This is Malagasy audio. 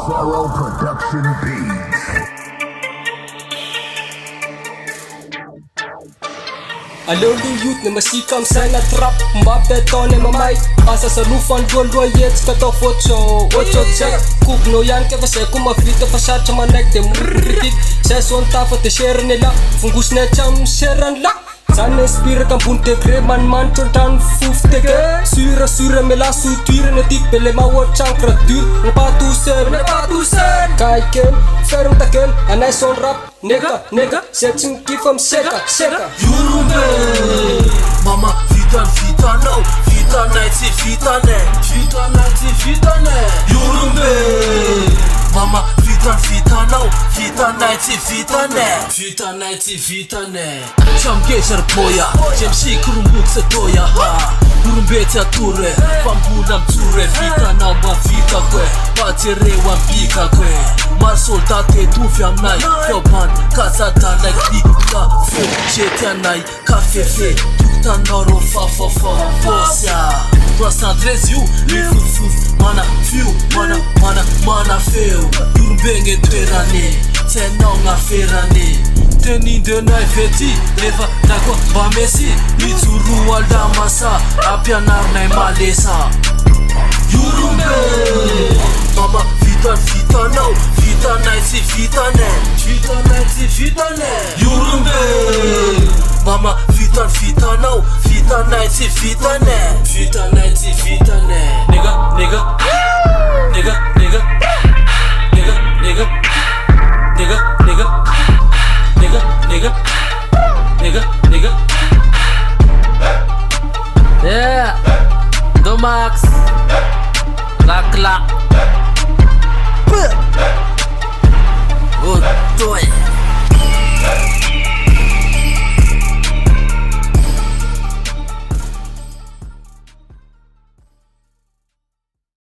Pharaoh Production Beats. Aleoleo youth na masika am'saina trap mba betone mamay asa salofany loaloha hetsika atao ohatsy kokona ihany ka fa zay koa mavita fa sarotra manaiky de morikritiky zay zao nitafa de serany ala fongosiny hatramy serany la zany inspiraka ambony degré manimanitra antrano fofo teke sura mela sotoirana tiky be le mahoatrano gradure napatoseny kaikeny ferme takeny anay son rap nega zay tsy mikifa miseka Yorumbe Mama vitanao Vitanay tsy vitane Yorumbe Mama vitanao Vitanay tsy vitane Chamgesar boya Jemsi kurumbuk sa doya Yorumbe tsy atore Pambuna mtsure Vitanao ma vita kwe Baterewa mbika kwe Mar soldate tuvy aminay Fioban kazadanay Ika feo jetianay Kafefe Tutanao ro fafafa Bosya 313 io Lifufufu Mana fio Mana feo Yorumbe toerane Tsenao ngaferane Tenindenay vety Refa nakwa mba mesi Mijuru aldamasa Apianarnay malesa Yorumbe Mama vitanao Vitanay tsy vitane Yorumbe Mama vitanao Vitanay tsy vitane Nigga Yeah, Domax, la. Oh, toy.